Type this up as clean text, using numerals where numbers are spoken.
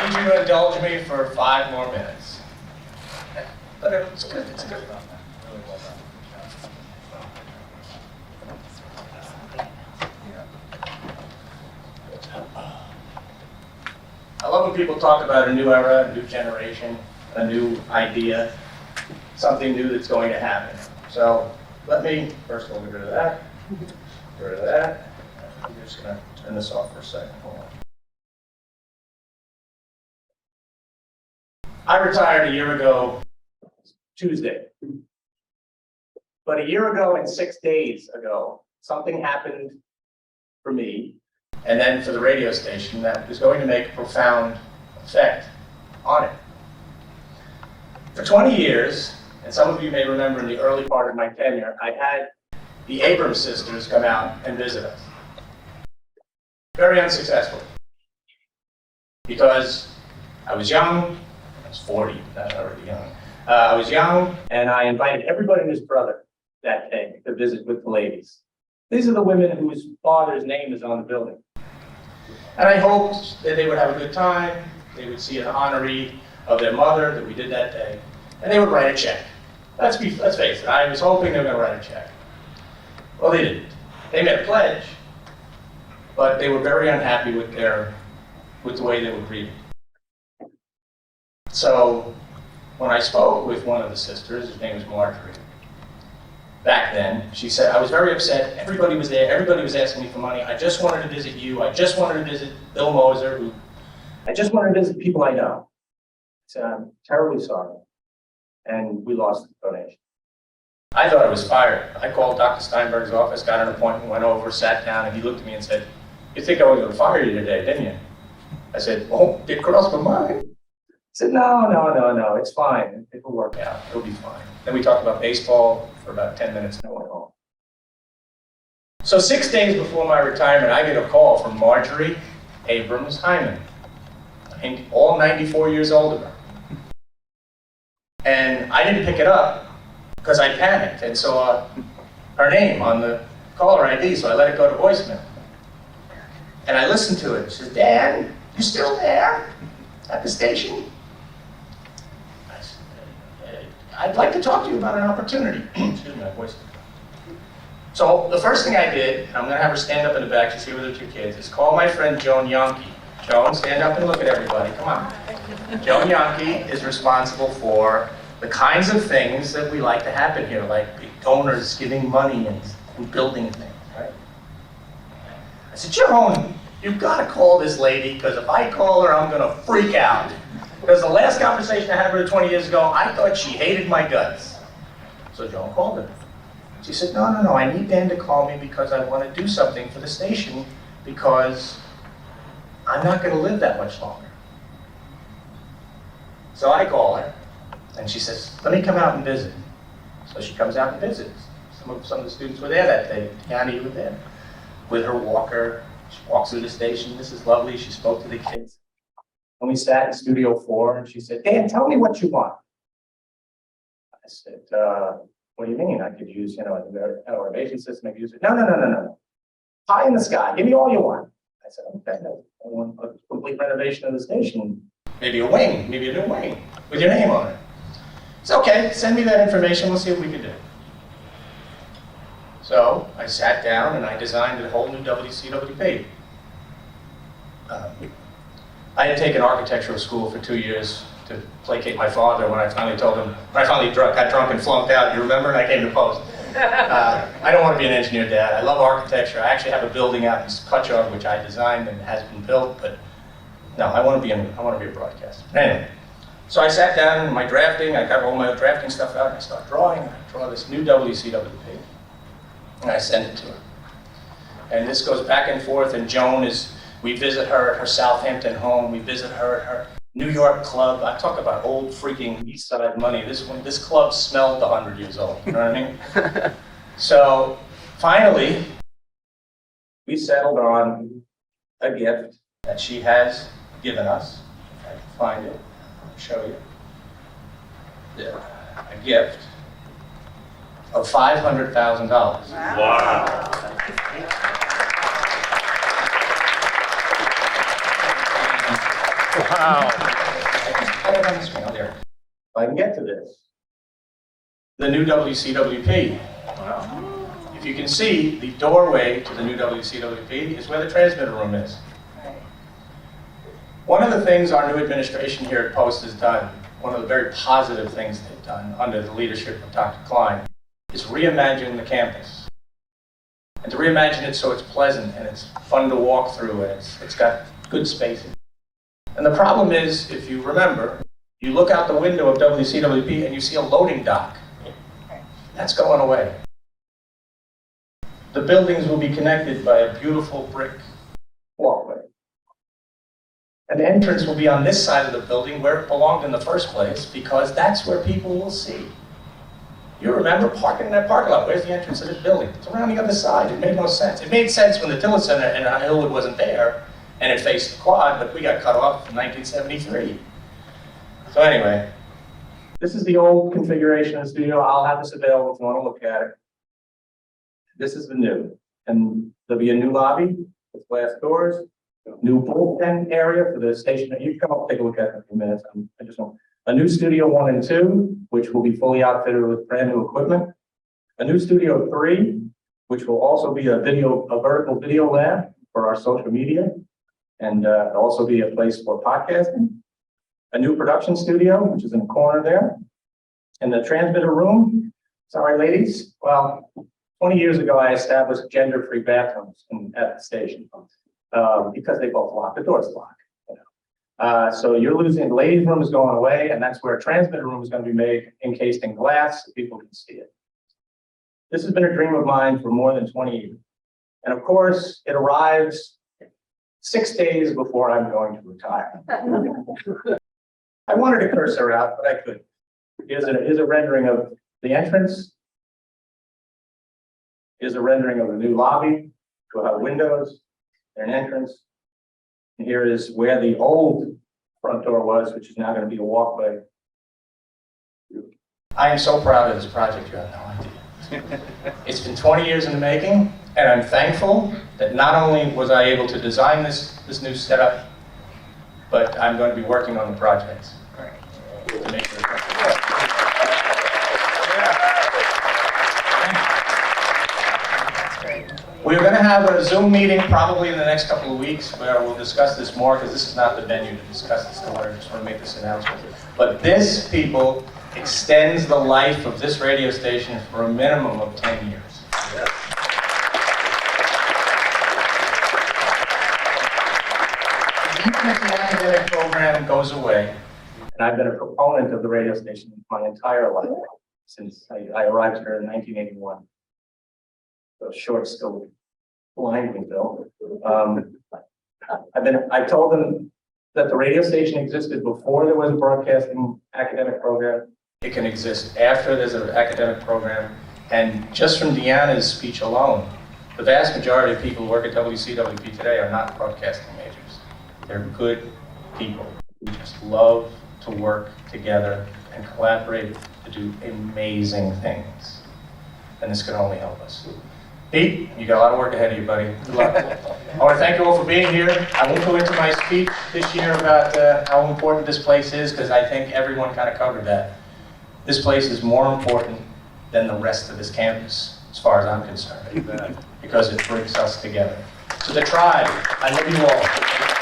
need you to indulge me for 5 more minutes. But it's good. It's good. Really well done. I love when people talk about a new era, a new generation, a new idea, something new that's going to happen. So let me, first we'll get rid of that, get rid of that. I'm just going to turn this off for a second. Hold on. I retired a year ago, Tuesday. But a year ago and 6 days ago, something happened for me and then for the radio station that is going to make a profound effect on it. For 20 years, and some of you may remember in the early part of my tenure, I had the Abrams sisters come out and visit us. Very unsuccessful. Because I was young, I was 40, not already young. I was young, and I invited everybody and his brother that day to visit with the ladies. These are the women whose father's name is on the building. And I hoped that they would have a good time, they would see an honoree of their mother that we did that day, and they would write a check. Let's face it, I was hoping they were going to write a check. Well, they didn't. They made a pledge, but they were very unhappy with the way they were greeted. So when I spoke with one of the sisters, his name was Marjorie, back then, she said, I was very upset, everybody was there, everybody was asking me for money, I just wanted to visit you, I just wanted to visit Bill Moser, I just wanted to visit people I know. So I'm terribly sorry. And we lost the donation. I thought I was fired. I called Dr. Steinberg's office, got an appointment, went over, sat down, and he looked at me and said, you think I was going to fire you today, didn't you? I said, oh, it crossed my mind. He said, no, it's fine. It will work out. It'll be fine. Then we talked about baseball for about 10 minutes and I went home. So 6 days before my retirement, I get a call from Marjorie Abrams Hyman, all 94 years old of her. And I didn't pick it up because I panicked and saw her name on the caller ID, so I let it go to voicemail. And I listened to it. She said, Dan, you still there at the station? I said, I'd like to talk to you about an opportunity. Excuse me, my voice. So the first thing I did, I'm going to have her stand up in the back, she's here with her 2 kids, is call my friend Joan Yonke. Joan, stand up and look at everybody, come on. Joan Yonke is responsible for the kinds of things that we like to happen here, like donors giving money and building things, right? I said, Joan, you've got to call this lady, because if I call her, I'm going to freak out. Because the last conversation I had with her 20 years ago, I thought she hated my guts. So Joan called her. She said, no, I need Dan to call me because I want to do something for the station because I'm not going to live that much longer. So I call her, and she says, let me come out and visit. So she comes out and visits. Some of the students were there that day. Yanni was there with her walker. She walks through the station. This is lovely. She spoke to the kids. And we sat in Studio 4, and she said, Dan, tell me what you want. I said, what do you mean? I could use, the renovation system. I could use it. No. High in the sky. Give me all you want. I said, okay, I want a complete renovation of the station. Maybe a wing, maybe a new wing with your name on it. It's okay, send me that information, we'll see what we can do. So I sat down and I designed a whole new WCWP. I had taken architectural school for 2 years to placate my father when I finally got drunk and flunked out, you remember? And I came to post. I don't want to be an engineer, Dad. I love architecture. I actually have a building out in Cutchogue which I designed and has been built, but no, I want to be a broadcaster. Anyway, so I sat down in my drafting, I got all my drafting stuff out, and I start drawing. I draw this new WCWP, and I send it to her. And this goes back and forth, and we visit her at her Southampton home, we visit her at her New York club. I talk about old freaking East Side money. This club smelled 100 years old, you know what I mean? So finally, we settled on a gift that she has given us. I can find it, I'll show you. Yeah, a gift of $500,000. Wow. Wow. I have it on the screen. Oh, there. If I can get to this. The new WCWP. Wow. If you can see, the doorway to the new WCWP is where the transmitter room is. One of the things our new administration here at Post has done, one of the very positive things they've done under the leadership of Dr. Klein, is reimagine the campus. And to reimagine it so it's pleasant and it's fun to walk through and it's got good spaces. And the problem is, if you remember, you look out the window of WCWP and you see a loading dock. That's going away. The buildings will be connected by a beautiful brick walkway. An entrance will be on this side of the building where it belonged in the first place, because that's where people will see. You remember parking in that parking lot. Where's the entrance to this building? It's around the other side. It made no sense. It made sense when the Tillett Center and Hillwood wasn't there and it faced the quad, but we got cut off in 1973. So anyway, this is the old configuration of the studio. I'll have this available if you want to look at it. This is the new. And there'll be a new lobby with glass doors, new bullpen area for the station. You can come up and take a look at it in a few minutes. I just want a new Studio 1 and 2, which will be fully outfitted with brand new equipment. A new Studio 3, which will also be a vertical video lab for our social media, and also be a place for podcasting. A new production studio, which is in the corner there. And the transmitter room, sorry ladies, well, 20 years ago I established gender-free bathrooms at the station because they both lock, the doors lock. So you're losing, the ladies' room is going away, and that's where a transmitter room is going to be made, encased in glass so people can see it. This has been a dream of mine for more than 20 years. And of course, it arrives 6 days before I'm going to retire. I wanted to curse her out, but I couldn't. Here's a rendering of the entrance. Here's a rendering of the new lobby. We'll have windows and an entrance. And here is where the old front door was, which is now going to be a walkway. I am so proud of this project, you have no idea. It's been 20 years in the making, and I'm thankful that not only was I able to design this new setup, but I'm going to be working on the projects to make sure. We're going to have a Zoom meeting probably in the next couple of weeks where we'll discuss this more, because this is not the venue to discuss this. So I just want to make this announcement. But this, people, extends the life of this radio station for a minimum of 10 years. Even if the academic program goes away, and I've been a proponent of the radio station my entire life, since I arrived here in 1981. So short still blind me, Bill. I told them that the radio station existed before there was a broadcasting academic program. It can exist after there's an academic program. And just from Deanna's speech alone, the vast majority of people who work at WCWP today are not broadcasting majors. They're good people who just love to work together and collaborate to do amazing things. And this can only help us. Pete, you got a lot of work ahead of you, buddy. Good luck. I want to thank you all for being here. I won't go into my speech this year about how important this place is, because I think everyone kind of covered that. This place is more important than the rest of this campus, as far as I'm concerned, because it brings us together. So the tribe, I love you all.